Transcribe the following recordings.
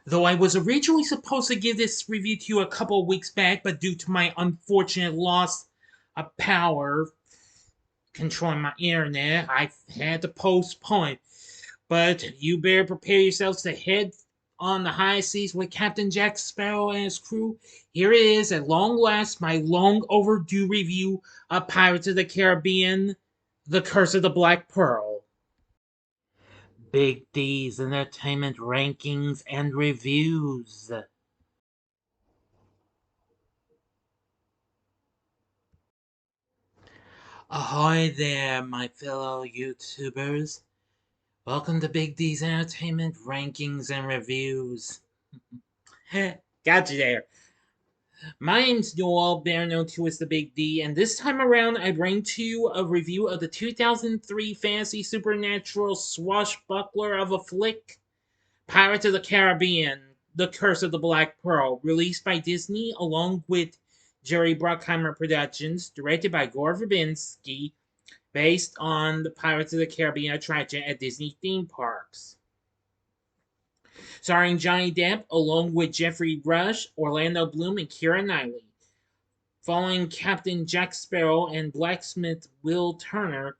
Though I was originally supposed to give this review to you a couple of weeks back, but due to my unfortunate loss of power controlling my internet, I had to postpone it. But you better prepare yourselves to head on the high seas with Captain Jack Sparrow and his crew. Here it is, at long last, my long overdue review of Pirates of the Caribbean: The Curse of the Black Pearl. Big D's Entertainment Rankings and Reviews. Ahoy there, my fellow YouTubers. Welcome to Big D's Entertainment Rankings and Reviews. Got you there. My name's Noel, better known to as the Big D, and this time around I bring to you a review of the 2003 fantasy supernatural swashbuckler of a flick, Pirates of the Caribbean: The Curse of the Black Pearl, released by Disney along with Jerry Bruckheimer Productions, directed by Gore Verbinski, based on the Pirates of the Caribbean attraction at Disney theme parks. Starring Johnny Depp along with Geoffrey Rush, Orlando Bloom, and Keira Knightley. Following Captain Jack Sparrow and blacksmith Will Turner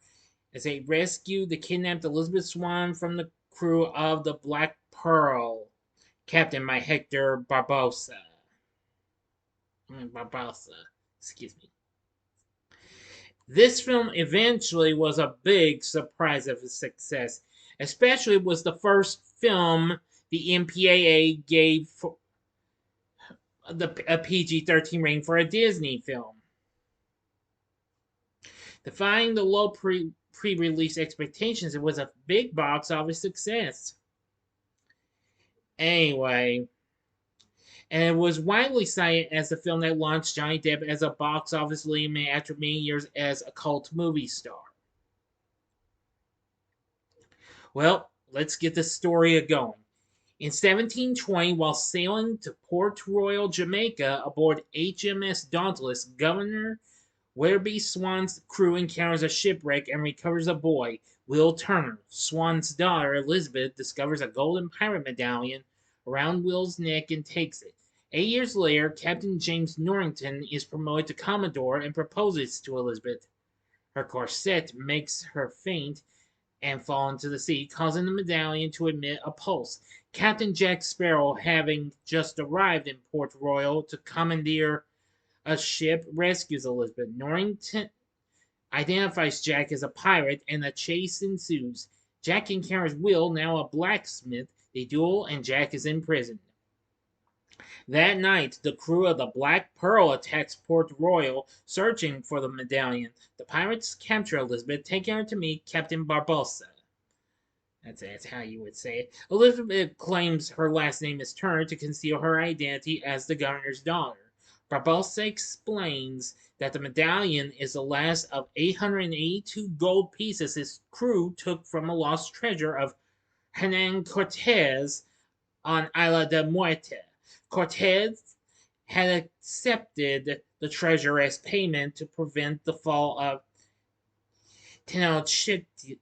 as they rescue the kidnapped Elizabeth Swann from the crew of the Black Pearl, captained by Hector Barbosa. Excuse me. This film eventually was a big surprise of success. Especially was the first film the MPAA gave a PG-13 rating for a Disney film. Defying the low pre-release expectations, it was a big box office success. Anyway, and it was widely cited as the film that launched Johnny Depp as a box office lead after many years as a cult movie star. Well, let's get the story going. In 1720, while sailing to Port Royal, Jamaica, aboard HMS Dauntless, Governor Werby Swan's crew encounters a shipwreck and recovers a boy, Will Turner. Swan's daughter, Elizabeth, discovers a golden pirate medallion around Will's neck and takes it. 8 years later, Captain James Norrington is promoted to Commodore and proposes to Elizabeth. Her corset makes her faint and fall into the sea, causing the medallion to emit a pulse. Captain Jack Sparrow, having just arrived in Port Royal to commandeer a ship, rescues Elizabeth. Norrington identifies Jack as a pirate, and a chase ensues. Jack encounters Will, now a blacksmith. They duel, and Jack is imprisoned. That night, the crew of the Black Pearl attacks Port Royal, searching for the medallion. The pirates capture Elizabeth, taking her to meet Captain Barbosa. That's how you would say it. Elizabeth claims her last name is Turner to conceal her identity as the governor's daughter. Barbosa explains that the medallion is the last of 882 gold pieces his crew took from a lost treasure of Hernan Cortez on Isla de Muerte. Cortez had accepted the treasure as payment to prevent the fall of Tenochtitlan.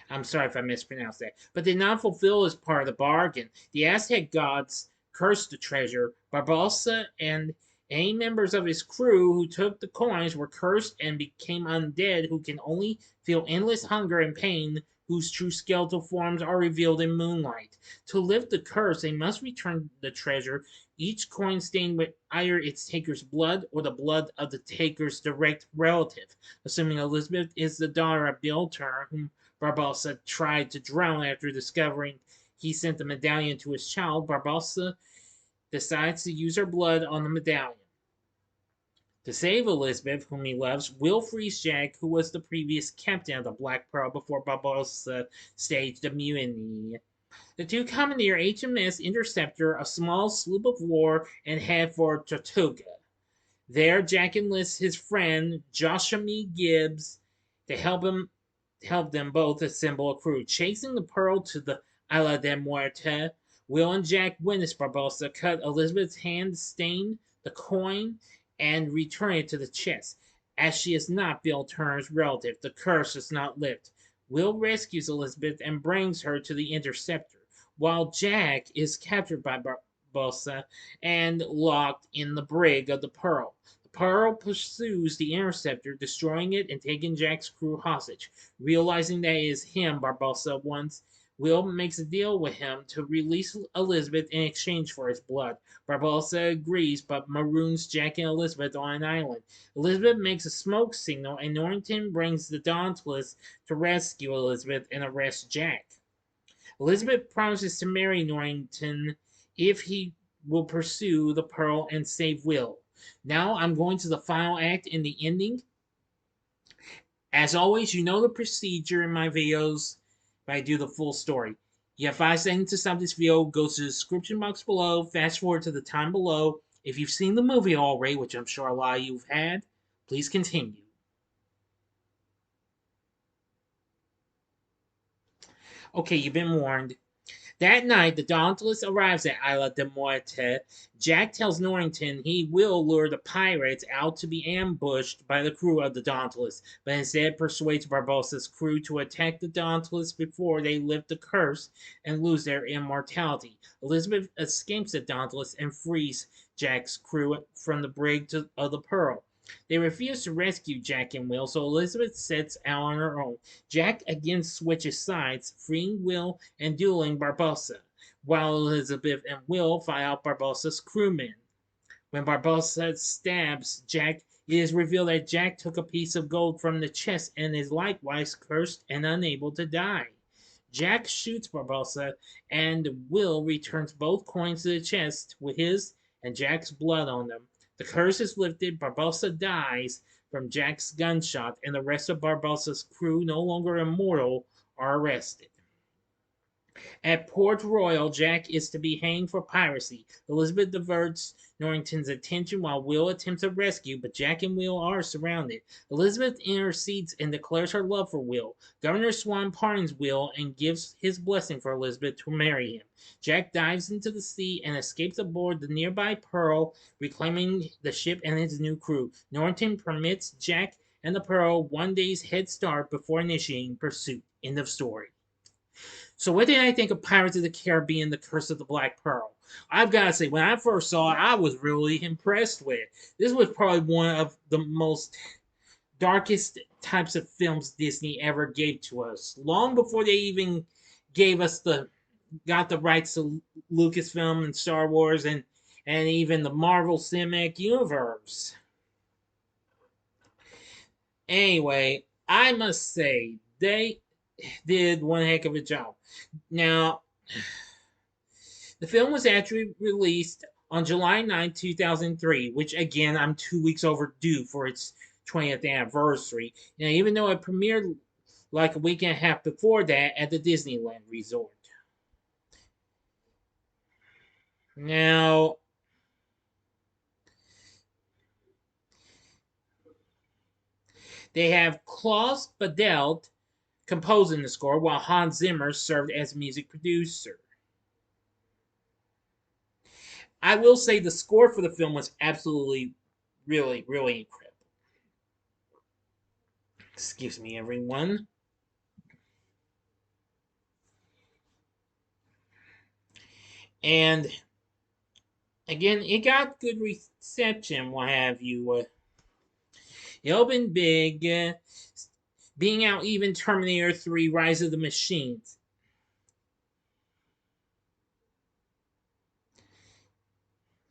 I'm sorry if I mispronounced that, but did not fulfill his part of the bargain. The Aztec gods cursed the treasure. Barbosa and any members of his crew who took the coins were cursed and became undead, who can only feel endless hunger and pain, whose true skeletal forms are revealed in moonlight. To lift the curse, they must return the treasure, each coin stained with either its taker's blood or the blood of the taker's direct relative. Assuming Elizabeth is the daughter of Bill Turner, whom Barbosa tried to drown after discovering he sent the medallion to his child, Barbosa decides to use her blood on the medallion. To save Elizabeth, whom he loves, Will frees Jack, who was the previous captain of the Black Pearl before Barbosa staged a mutiny. The two commandeer HMS Interceptor, a small sloop of war, and head for Tortuga. There, Jack enlists his friend Joshua Gibbs to help them both assemble a crew. Chasing the Pearl to the Isla de Muerte, Will and Jack witness Barbosa cut Elizabeth's hand, stain the coin, and return it to the chest. As she is not Bill Turner's relative, the curse does not lift. Will rescues Elizabeth and brings her to the Interceptor, while Jack is captured by Barbossa and locked in the brig of the Pearl. The Pearl pursues the Interceptor, destroying it and taking Jack's crew hostage. Realizing that it is him Barbossa wants, Will makes a deal with him to release Elizabeth in exchange for his blood. Barbossa agrees, but maroons Jack and Elizabeth on an island. Elizabeth makes a smoke signal, and Norrington brings the Dauntless to rescue Elizabeth and arrest Jack. Elizabeth promises to marry Norrington if he will pursue the Pearl and save Will. Now I'm going to the final act and the ending. As always, you know the procedure in my videos, but I do the full story. You have 5 seconds to stop this video, go to the description box below, fast forward to the time below. If you've seen the movie already, which I'm sure a lot of you have had, please continue. Okay, you've been warned. That night, the Dauntless arrives at Isla de Muerte. Jack tells Norrington he will lure the pirates out to be ambushed by the crew of the Dauntless, but instead persuades Barbossa's crew to attack the Dauntless before they lift the curse and lose their immortality. Elizabeth escapes the Dauntless and frees Jack's crew from the brig of the Pearl. They refuse to rescue Jack and Will, so Elizabeth sets out on her own. Jack again switches sides, freeing Will and dueling Barbossa, while Elizabeth and Will fight out Barbossa's crewmen. When Barbossa stabs Jack, it is revealed that Jack took a piece of gold from the chest and is likewise cursed and unable to die. Jack shoots Barbossa, and Will returns both coins to the chest with his and Jack's blood on them. The curse is lifted, Barbossa dies from Jack's gunshot, and the rest of Barbossa's crew, no longer immortal, are arrested. At Port Royal, Jack is to be hanged for piracy. Elizabeth diverts Norrington's attention while Will attempts a rescue, but Jack and Will are surrounded. Elizabeth intercedes and declares her love for Will. Governor Swan pardons Will and gives his blessing for Elizabeth to marry him. Jack dives into the sea and escapes aboard the nearby Pearl, reclaiming the ship and its new crew. Norrington permits Jack and the Pearl one day's head start before initiating pursuit. End of story. So what did I think of Pirates of the Caribbean: The Curse of the Black Pearl? I've got to say, when I first saw it, I was really impressed with it. This was probably one of the most darkest types of films Disney ever gave to us. Long before they even gave us got the rights to Lucasfilm and Star Wars and even the Marvel Cinematic Universe. Anyway, I must say, they did one heck of a job. Now, the film was actually released on July 9, 2003, which again, I'm 2 weeks overdue for its 20th anniversary. Now, even though it premiered like a week and a half before that at the Disneyland Resort. Now, they have Klaus Badelt composing the score, while Hans Zimmer served as music producer. I will say the score for the film was absolutely, really, really incredible. Excuse me, everyone. And again, it got good reception, what have you. It opened big, being out even Terminator 3 Rise of the Machines.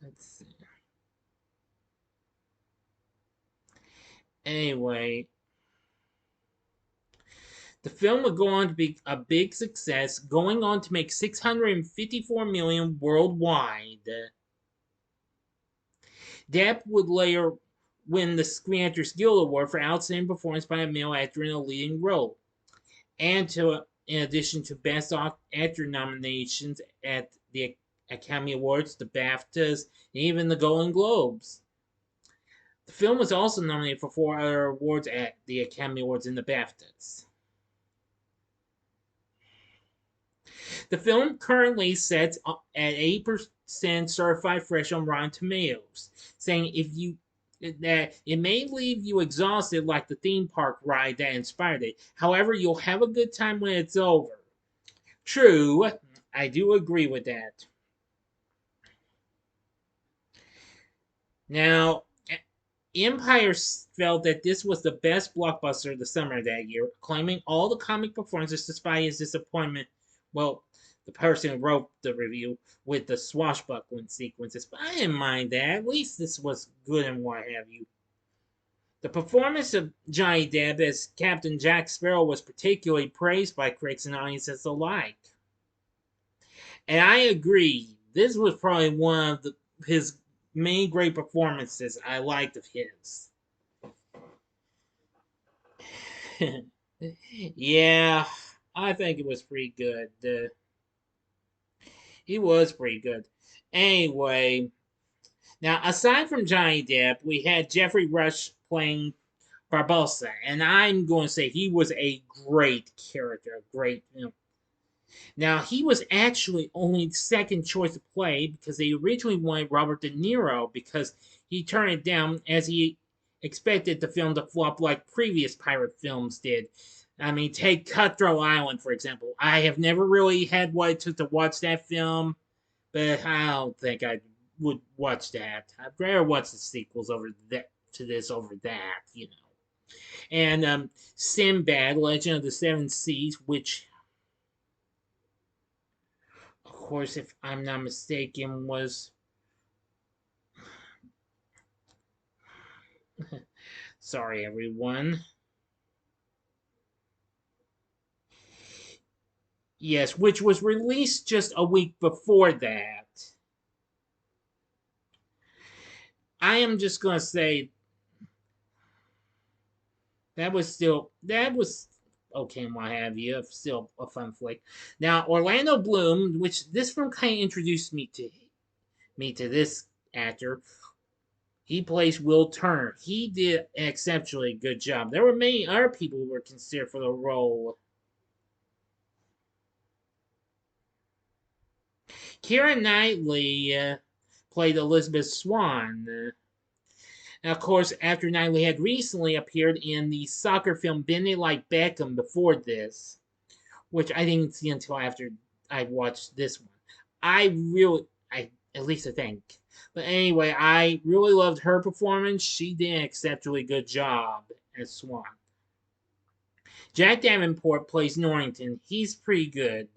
Let's see. Anyway, the film would go on to be a big success, going on to make $654 million worldwide. Depp would later win the Screen Actors Guild Award for Outstanding Performance by a Male Actor in a Leading Role, and in addition to Best Actor nominations at the Academy Awards, the BAFTAs, and even the Golden Globes. The film was also nominated for 4 other awards at the Academy Awards and the BAFTAs. The film currently sits at 8% certified fresh on Rotten Tomatoes, saying if you That it may leave you exhausted like the theme park ride that inspired it. However, you'll have a good time when it's over. True, I do agree with that. Now, Empire felt that this was the best blockbuster of the summer that year, claiming all the comic performances despite his disappointment. Well, the person who wrote the review with the swashbuckling sequences, but I didn't mind that. At least this was good and what have you. The performance of Johnny Depp as Captain Jack Sparrow was particularly praised by critics and audiences alike. And I agree, this was probably one of his main great performances I liked of his. Yeah, I think it was pretty good. He was pretty good. Anyway, now aside from Johnny Depp, we had Geoffrey Rush playing Barbossa, and I'm going to say he was a great character, great. Now he was actually only second choice to play because they originally wanted Robert De Niro because he turned it down as he expected the film to flop like previous pirate films did. I mean, take Cutthroat Island, for example. I have never really had what it took to watch that film, but I don't think I would watch that. I'd rather watch the sequels over that to this over that. And Sinbad, Legend of the Seven Seas, which, of course, if I'm not mistaken, was sorry, everyone. Yes, which was released just a week before that. I am just gonna say that was okay and what have you. Still a fun flick. Now Orlando Bloom, which this film kind of introduced me to this actor. He plays Will Turner. He did an exceptionally good job. There were many other people who were considered for the role. Keira Knightley played Elizabeth Swan. Now, of course, after Knightley had recently appeared in the soccer film Bend It Like Beckham before this, which I didn't see until after I watched this one. At least I think. But anyway, I really loved her performance. She did an exceptionally good job as Swan. Jack Davenport plays Norrington. He's pretty good.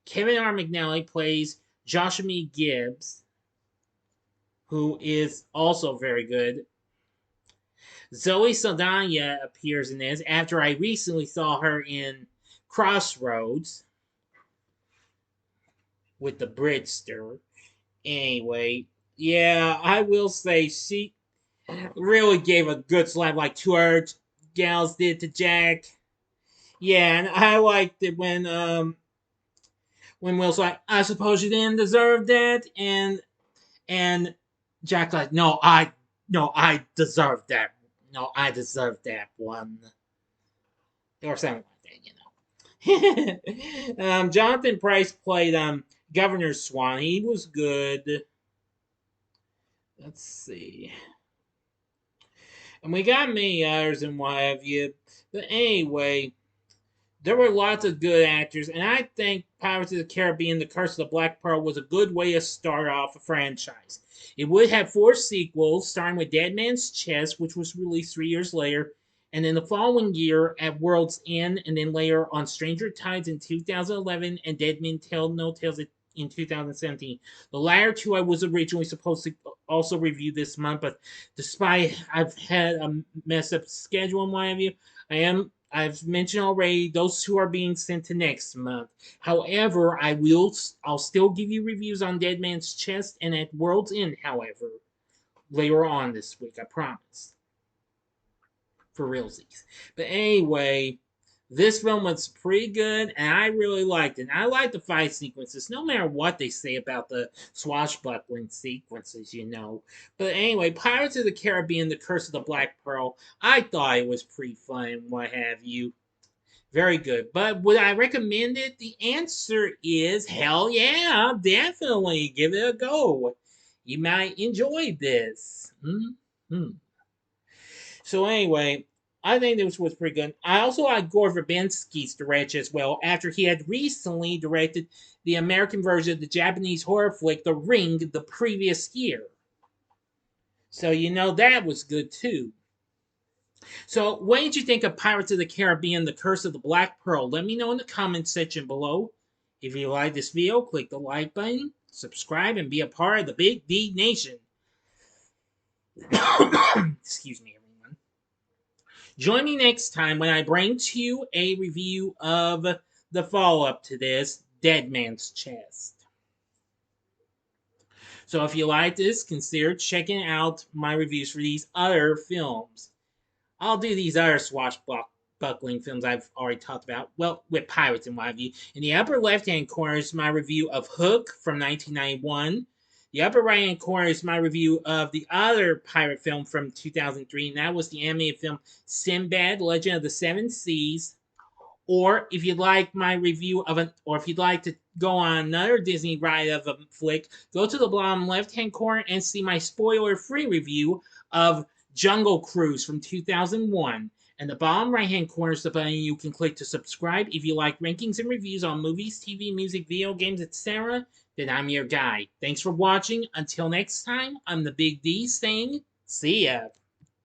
Kevin R. McNally plays Joshua Gibbs, who is also very good. Zoe Saldana appears in this after I recently saw her in Crossroads with the Bridster. Anyway, yeah, I will say she really gave a good slap like two other gals did to Jack. Yeah, and I liked it when Will's like, I suppose you didn't deserve that, and Jack's like, no, I deserve that. No, I deserve that one. Or something like that. Jonathan Price played Governor Swan. He was good. Let's see. And we got many others and what have you. But anyway, there were lots of good actors, and I think Pirates of the Caribbean: The Curse of the Black Pearl was a good way to start off a franchise. It would have four sequels, starting with Dead Man's Chest, which was released 3 years later, and then the following year at World's End, and then later on Stranger Tides in 2011 and Dead Men Tell No Tales in 2017. The latter two I was originally supposed to also review this month, but despite I've had a mess up schedule and what have you, I've mentioned already those two are being sent to next month. However, I'll still give you reviews on Dead Man's Chest and at World's End, however, later on this week, I promise. For realsies. But anyway, this film was pretty good, and I really liked it. And I like the fight sequences, no matter what they say about the swashbuckling sequences. But anyway, Pirates of the Caribbean: The Curse of the Black Pearl, I thought it was pretty fun and what have you. Very good. But would I recommend it? The answer is hell yeah, definitely. Give it a go. You might enjoy this. Hmm. So anyway, I think this was pretty good. I also like Gore Verbinski's direction as well, after he had recently directed the American version of the Japanese horror flick The Ring the previous year. So that was good too. So what did you think of Pirates of the Caribbean: The Curse of the Black Pearl? Let me know in the comments section below. If you like this video, click the like button, subscribe, and be a part of the Big D Nation. Excuse me, everyone. Join me next time when I bring to you a review of the follow-up to this, Dead Man's Chest. So if you like this, consider checking out my reviews for these other films. I'll do these other swashbuckling films I've already talked about, well, with pirates and what have you. In the upper left-hand corner is my review of Hook from 1991. The upper right-hand corner is my review of the other pirate film from 2003, and that was the animated film Sinbad, Legend of the Seven Seas. Or if you'd like my review of an, or if you'd like to go on another Disney ride of a flick, go to the bottom left-hand corner and see my spoiler-free review of Jungle Cruise from 2001. And the bottom right-hand corner is the button you can click to subscribe. If you like rankings and reviews on movies, TV, music, video games, etc., then I'm your guy. Thanks for watching. Until next time, I'm the Big D saying, see ya.